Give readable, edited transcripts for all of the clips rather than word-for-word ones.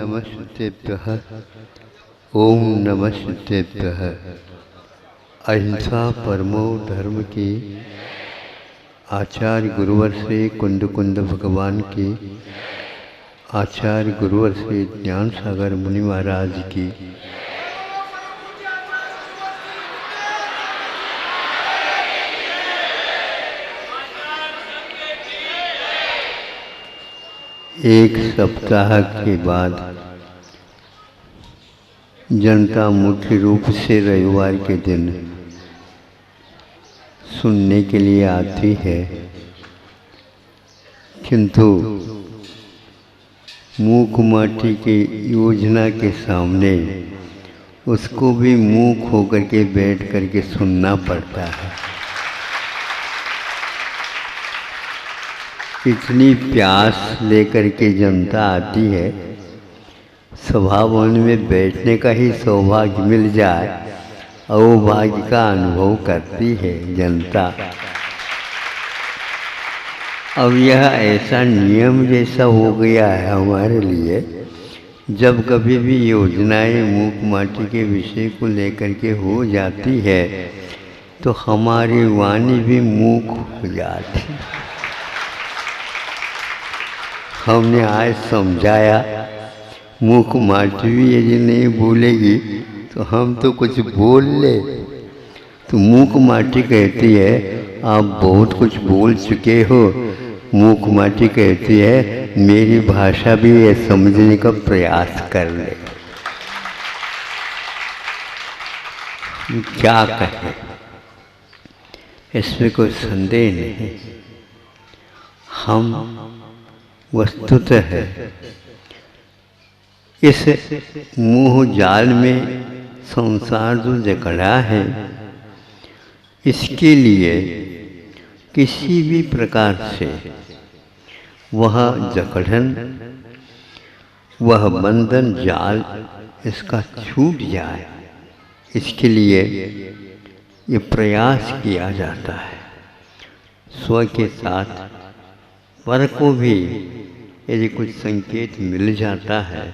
नमस्तेभ्यः। ओम नमस्तेभ्यः। अहिंसा परमो धर्म की आचार्य गुरुवर श्री कुंद कुंद भगवान की, आचार्य गुरुवर श्री ज्ञान सागर मुनि महाराज की, एक सप्ताह के बाद जनता मुख्य रूप से रविवार के दिन सुनने के लिए आती है, किंतु मूक माटी की योजना के सामने उसको भी मूक होकर के बैठ करके सुनना पड़ता है। इतनी प्यास लेकर के जनता आती है, सभा भवन में बैठने का ही सौभाग्य मिल जाए और वो भाग्य का अनुभव करती है जनता। अब यह ऐसा नियम जैसा हो गया है हमारे लिए, जब कभी भी योजनाएं मूक माटी के विषय को लेकर के हो जाती है तो हमारी वाणी भी मूक हो जाती है। हमने आज समझाया मूक माटी भी यदि नहीं बोलेगी तो हम तो कुछ बोल ले, तो मूक माटी कहती है आप बहुत कुछ बोल चुके हो। मूक माटी कहती है मेरी भाषा भी ये समझने का प्रयास कर ले। क्या कहें, इसमें कोई संदेह नहीं। हम वस्तुतः इस मोह जाल में संसार जो जकड़ा है, इसके लिए किसी भी प्रकार से वह जकड़न, वह बंधन जाल इसका छूट जाए, इसके लिए ये प्रयास किया जाता है। स्व के साथ पर को भी यदि कुछ संकेत मिल जाता है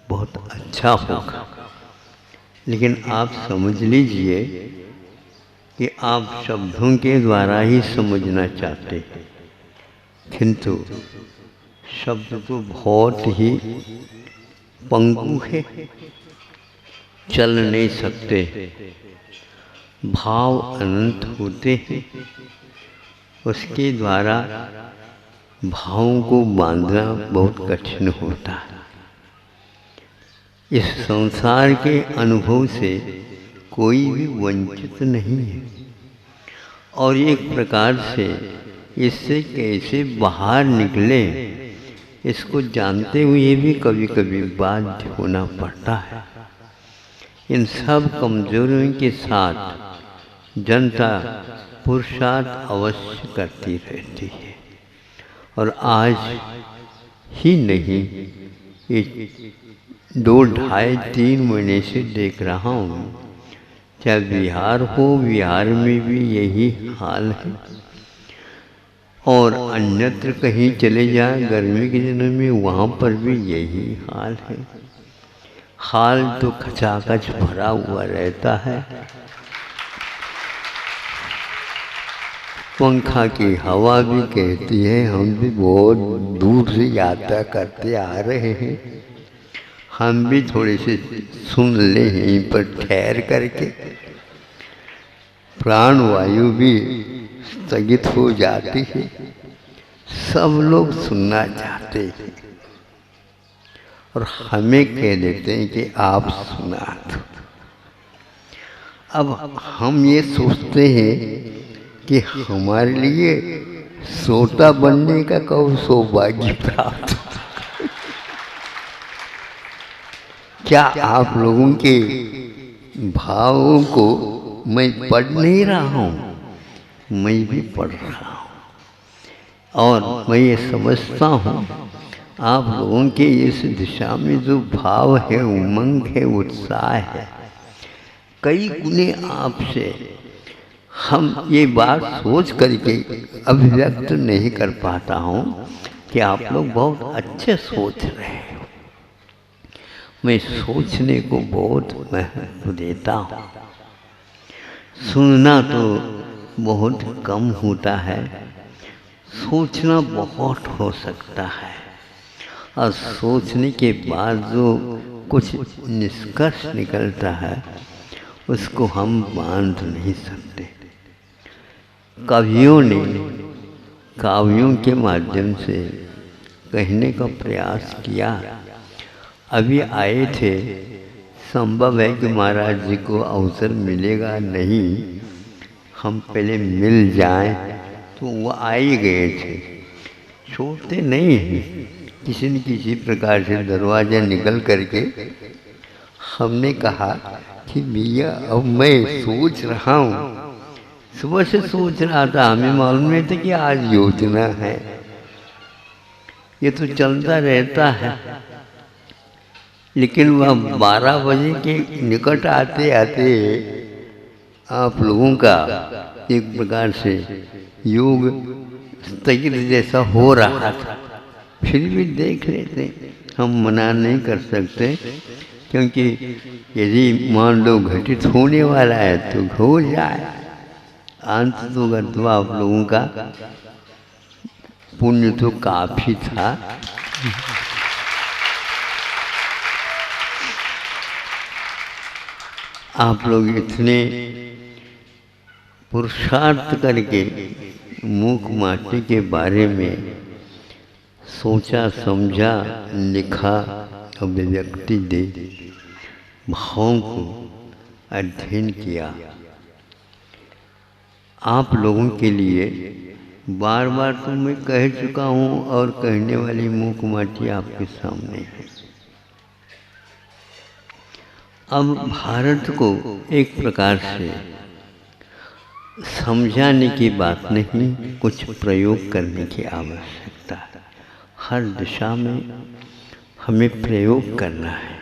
बहुत अच्छा होगा। लेकिन आप समझ लीजिए कि आप शब्दों के द्वारा ही समझना चाहते हैं, किंतु शब्द तो बहुत ही पंगु है, चल नहीं सकते। भाव अनंत होते हैं, उसके द्वारा भावों को बांधना बहुत कठिन होता है। इस संसार के अनुभव से कोई भी वंचित नहीं है, और एक प्रकार से इससे कैसे बाहर निकले इसको जानते हुए भी कभी कभी बाध्य होना पड़ता है। इन सब कमजोरियों के साथ जनता पुरुषार्थ अवश्य करती रहती है, और आज ही नहीं, ये 2, 2.5, 3 महीने से देख रहा हूँ। चाहे बिहार हो, बिहार में भी यही हाल है, और अन्यत्र कहीं चले जाए गर्मी के दिनों में वहाँ पर भी यही हाल है। हाल तो खचाखच भरा हुआ रहता है। पंखा की हवा भी कहती है हम भी बहुत दूर से यात्रा करते आ रहे हैं, हम भी थोड़े से सुन ले यहीं पर ठहर करके। प्राण वायु भी स्थगित हो जाती है, सब लोग सुनना चाहते हैं और हमें कह देते हैं कि आप सुना दो। अब हम ये सोचते हैं कि हमारे लिए श्रोता बनने का कब सौभाग्य प्राप्त हो। क्या आप लोगों के भावों को मैं पढ़ नहीं रहा हूँ? मैं भी पढ़ रहा हूँ, और मैं ये समझता हूँ आप लोगों के इस दिशा में जो भाव है, उमंग है, उत्साह है, कई गुने आपसे हम ये बात सोच करके अभिव्यक्त नहीं कर पाता हूँ कि आप लोग बहुत अच्छे सोच रहे हो। मैं सोचने को बहुत महत्व देता हूँ। सुनना तो बहुत कम होता है, सोचना बहुत हो सकता है, और सोचने के बाद जो कुछ निष्कर्ष निकलता है उसको हम बांध नहीं सकते। कवियों ने काव्यों के माध्यम से कहने का प्रयास किया। अभी आए थे, संभव है कि महाराज जी को अवसर मिलेगा नहीं, हम पहले मिल जाएं, तो वो आ ही गए थे। छोड़ते नहीं हैं, किसी न किसी प्रकार से दरवाजा निकल करके हमने कहा कि भैया अब मैं सोच रहा हूँ, सुबह से सोच रहा था, हमें मालूम नहीं था कि आज योजना है। ये तो चलता रहता है, लेकिन वह 12 बजे के निकट आते आते आप लोगों का एक प्रकार से योग स्थगित जैसा हो रहा था। फिर भी देख लेते, हम मना नहीं कर सकते, क्योंकि यदि मान लो घटित होने वाला है तो हो जाए। अंत तो गत्वा आप लोगों का पुण्य तो काफी था। आप लोग इतने पुरुषार्थ करके मूक माटी के बारे में सोचा, समझा, लिखा, अभिव्यक्ति दे, भावों को अध्ययन किया। आप लोगों के लिए बार बार तो मैं कह चुका हूँ, और कहने वाली मूक माटी आपके सामने है। अब भारत को एक प्रकार से समझाने की बात नहीं, कुछ प्रयोग करने की आवश्यकता है। हर दिशा में हमें प्रयोग करना है,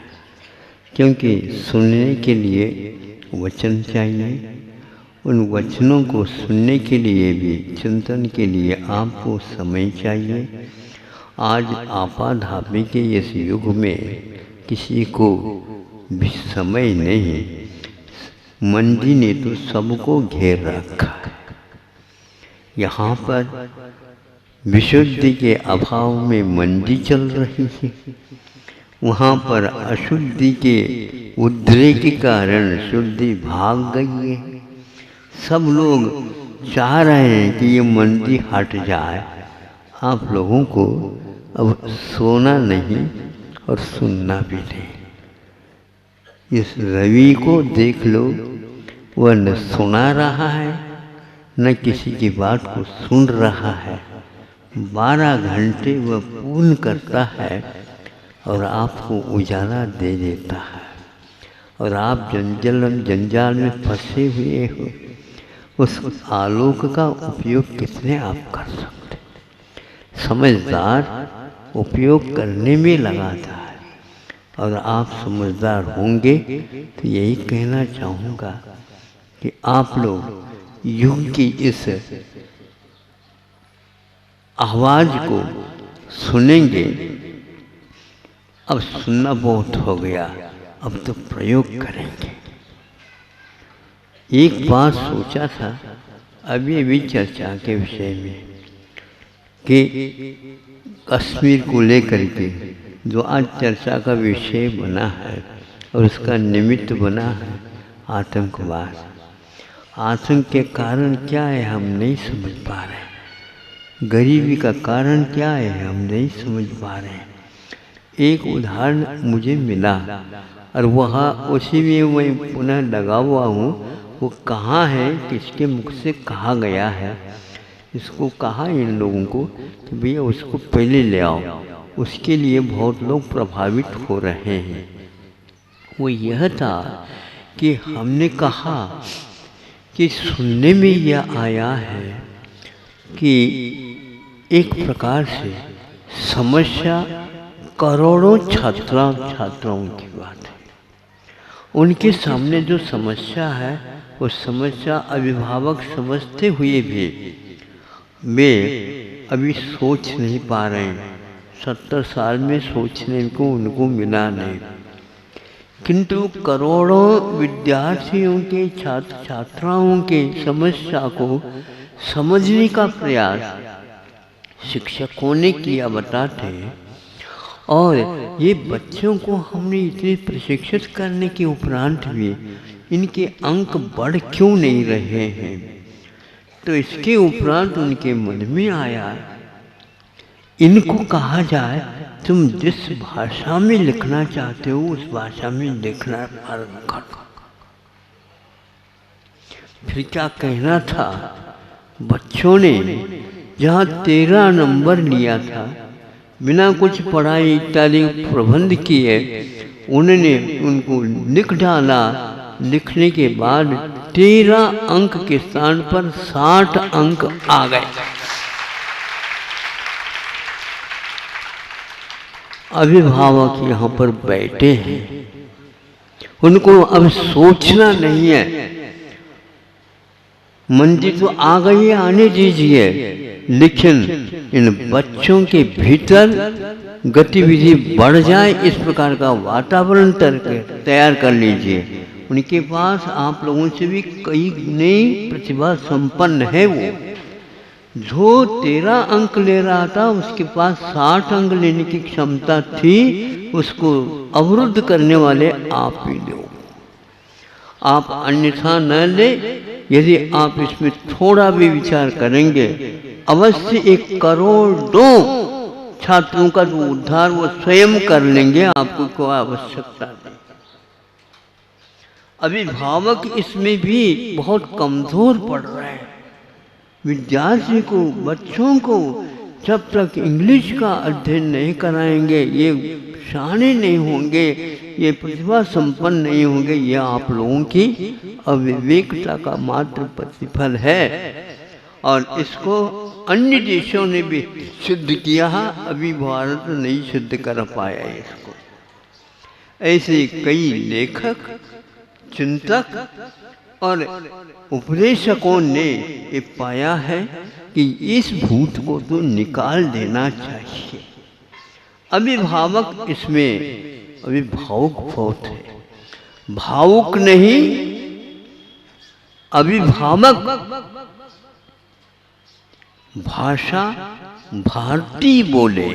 क्योंकि सुनने के लिए वचन चाहिए। उन वचनों को सुनने के लिए भी, चिंतन के लिए आपको समय चाहिए। आज आपाधापी के इस युग में किसी को भी समय नहीं। मंदी ने तो सबको घेर रखा है। यहाँ पर विशुद्धि के अभाव में मंदी चल रही है, वहाँ पर अशुद्धि के उद्रेक के कारण शुद्धि भाग गई है। सब लोग चाह रहे हैं कि ये मंदी हट जाए। आप लोगों को अब सोना नहीं और सुनना भी नहीं। इस रवि को देख लो, वह न सुना रहा है न किसी की बात को सुन रहा है। 12 घंटे वह पूर्ण करता है और आपको उजाला दे देता है, और आप जंजाल में फंसे हुए हो। उस आलोक का उपयोग कितने आप कर सकते? समझदार उपयोग करने में लगाता है, और आप समझदार होंगे तो यही कहना चाहूँगा कि आप लोग युग की इस आवाज़ को सुनेंगे। अब सुनना बहुत हो गया, अब तो प्रयोग करेंगे। एक बात सोचा था अभी चर्चा के विषय में, कि कश्मीर को लेकर के जो आज चर्चा का विषय बना है और उसका निमित्त बना है आतंकवाद। आतंक के कारण क्या है हम नहीं समझ पा रहे, गरीबी का कारण क्या है हम नहीं समझ पा रहे। एक उदाहरण मुझे मिला, और वहाँ उसी में मैं पुनः लगा हुआ हूँ। वो कहाँ है, किसके मुख से कहा गया है, इसको कहा इन लोगों को कि भैया उसको पहले ले आओ। उसके लिए बहुत लोग प्रभावित हो रहे हैं। वो यह था कि हमने कहा कि सुनने में यह आया है कि एक प्रकार से समस्या करोड़ों छात्राओं की बात है। उनके सामने जो समस्या है, वो समस्या अभिभावक समझते हुए भी वे अभी सोच नहीं पा रहे हैं। 70 साल में सोचने को उनको मिला नहीं। किंतु करोड़ों विद्यार्थियों के छात्र छात्राओं के समस्या को समझने का प्रयास शिक्षकों ने किया बताते हैं। और ये बच्चों को हमने इतने प्रशिक्षित करने के उपरांत भी इनके अंक बढ़ क्यों नहीं रहे हैं? तो इसके उपरांत उनके मन में आया, इनको कहा जाए तुम जिस भाषा में लिखना चाहते हो उस भाषा में लिखना प्रारंभ करो। फिर क्या कहना था, बच्चों ने जहाँ 13 नंबर लिया था बिना कुछ पढ़ाई इत्यादि प्रबंध किए, उन्होंने उनको लिख डाला। लिखने के बाद 13 अंक के स्थान पर 60 अंक आ गए। अभिभावक यहाँ पर बैठे हैं, उनको अब सोचना नहीं है, मंजिल तो आ गई है, आने दीजिए, लेकिन इन बच्चों के भीतर गतिविधि बढ़ जाए इस प्रकार का वातावरण तैयार कर लीजिए। उनके पास आप लोगों से भी कई नई प्रतिभा संपन्न है। वो जो 13 अंक ले रहा था उसके पास 60 अंक लेने की क्षमता थी, उसको अवरुद्ध करने वाले आप ही लोग। आप अन्यथा न ले, यदि आप इसमें थोड़ा भी विचार करेंगे अवश्य 1 करोड़ों छात्रों का जो उद्धार वो स्वयं कर लेंगे, आपको कोई आवश्यकता नहीं। अभिभावक इसमें भी बहुत कमजोर पड़ रहे हैं। विद्यार्थी को, बच्चों को जब तक इंग्लिश का अध्ययन नहीं कराएंगे, ये शाने नहीं होंगे, ये प्रतिभा संपन्न नहीं होंगे, ये आप लोगों की अविवेकता का मात्र प्रतिफल है। और इसको अन्य देशों ने भी सिद्ध किया, अभी भारत नहीं सिद्ध कर पाया इसको। ऐसे कई लेखक, चिंतक और उपदेशकों ने ये पाया है कि इस भूत को तो निकाल देना चाहिए। अभिभावक इसमें अभिभावक बहुत है, भावुक नहीं, अभिभावक। भाषा भारतीय बोले,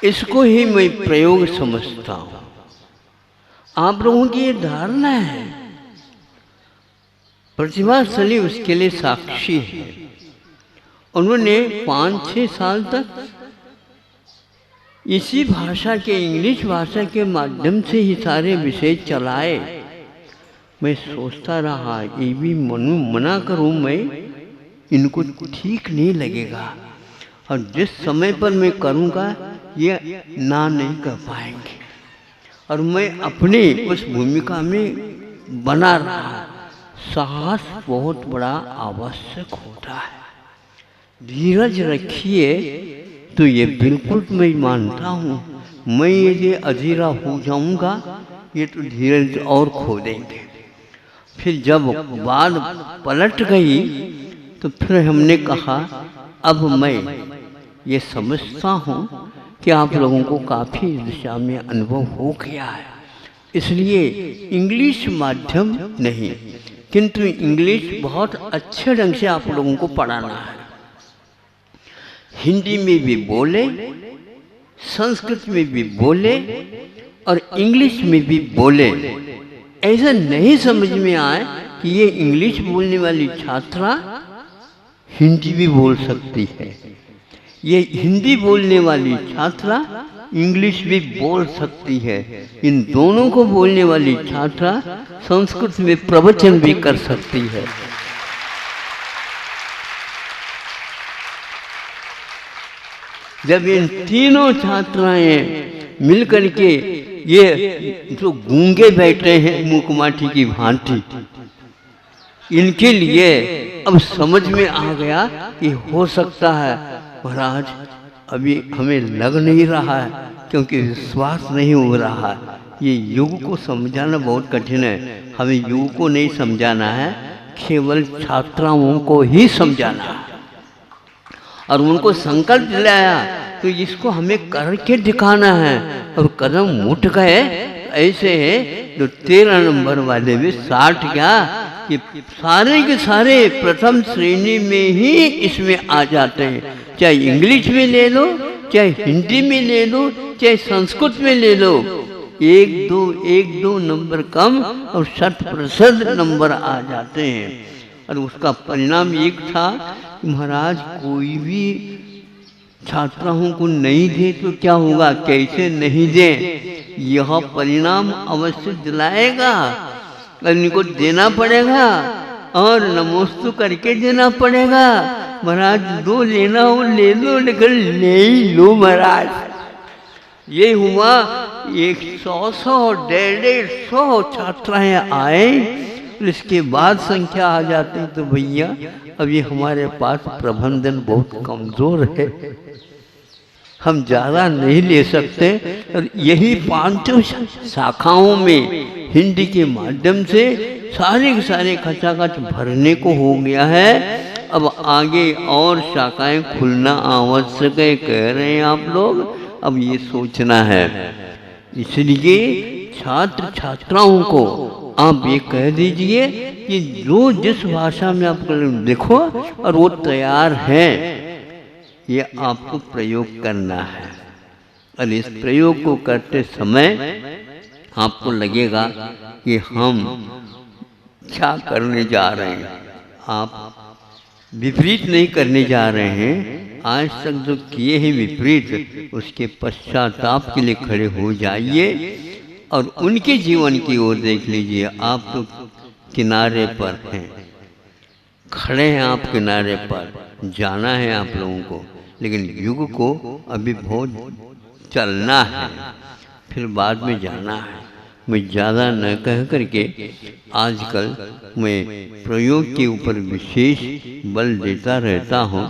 इसको ही मैं प्रयोग समझता हूं। आप लोगों की ये धारणा है, प्रतिभाशाली उसके लिए साक्षी है। उन्होंने 5-6 साल तक इसी भाषा के, इंग्लिश भाषा के माध्यम से ही सारे विषय चलाए। मैं सोचता रहा, ये भी मना करूं मैं, इनको ठीक नहीं लगेगा, और जिस समय पर मैं करूंगा ये ना नहीं कर पाएंगे। और मैं अपनी उस भूमिका में बना रहा। साहस बहुत बड़ा आवश्यक होता है। धीरज रखिए, तो ये बिल्कुल मैं मानता हूँ। मैं ये अधीरा हो जाऊंगा, ये तो धीरज और खो देंगे। फिर जब बात पलट गई तो फिर हमने कहा, अब मैं ये समझता हूँ कि आप लोगों को काफ़ी इस दिशा में अनुभव हो गया है, इसलिए इंग्लिश माध्यम नहीं, किंतु इंग्लिश बहुत अच्छे ढंग से आप लोगों को पढ़ाना है। हिंदी में भी बोले, संस्कृत में भी बोले और इंग्लिश में भी बोले। ऐसा नहीं समझ में आए कि ये इंग्लिश बोलने वाली छात्रा हिंदी भी बोल सकती है, ये हिंदी बोलने वाली छात्रा इंग्लिश भी बोल सकती है। इन दोनों को बोलने वाली छात्रा संस्कृत में प्रवचन भी कर सकती है। जब इन तीनों छात्राएं मिलकर के ये जो गूंगे बैठे हैं मुकमाठी की भांति, इनके लिए अब समझ में आ गया कि हो सकता है महाराज अभी हमें लग नहीं रहा है, क्योंकि विश्वास नहीं हो रहा है। ये युग को समझाना बहुत कठिन है। हमें युग को नहीं समझाना है, केवल छात्राओं को ही समझाना है। और उनको संकल्प दिलाया तो इसको हमें करके दिखाना है। और कदम उठ गए ऐसे है तो 13 नंबर वाले भी 60 क्या कि सारे के सारे प्रथम श्रेणी में ही इसमें आ जाते हैं। चाहे इंग्लिश में ले लो, चाहे हिंदी में ले लो, चाहे संस्कृत में ले लो, एक दो नंबर कम और 60% नंबर आ जाते हैं। और उसका परिणाम एक था कि महाराज कोई भी छात्राओं को नहीं दे तो क्या होगा, कैसे नहीं दे, यह परिणाम अवश्य दिलाएगा। इनको देना पड़ेगा और नमोस्तु करके देना पड़ेगा। महाराज दो लेना हो ले लो, लेकिन ले ही लो महाराज। ये हुआ 100 150 छात्राएं आए, इसके बाद संख्या आ जाती तो भैया अभी हमारे पास प्रबंधन बहुत कमजोर है, हम ज़्यादा नहीं ले सकते। और यही 5 शाखाओं में हिंदी के माध्यम से सारे के सारे खचाखच भरने को हो गया है। अब आगे और शाखाएं खुलना आवश्यक है कह रहे हैं आप लोग, अब ये सोचना है। इसलिए छात्र छात्राओं को आप ये कह दीजिए कि जो जिस भाषा में आप देखो और वो तैयार है, ये आपको प्रयोग करना है। और इस प्रयोग को करते समय आपको लगेगा कि हम क्या करने जा रहे हैं। आप विपरीत नहीं करने जा रहे हैं, आज तक जो किए हैं विपरीत, उसके पश्चाताप के लिए खड़े हो जाइए और उनके जीवन की ओर देख लीजिए। आप तो किनारे पर हैं, खड़े हैं आप किनारे पर, जाना है आप लोगों को, लेकिन युग को अभी बहुत चलना है, फिर बाद में जाना है। मैं ज़्यादा न कह करके आजकल मैं प्रयोग के ऊपर विशेष बल देता रहता हूँ।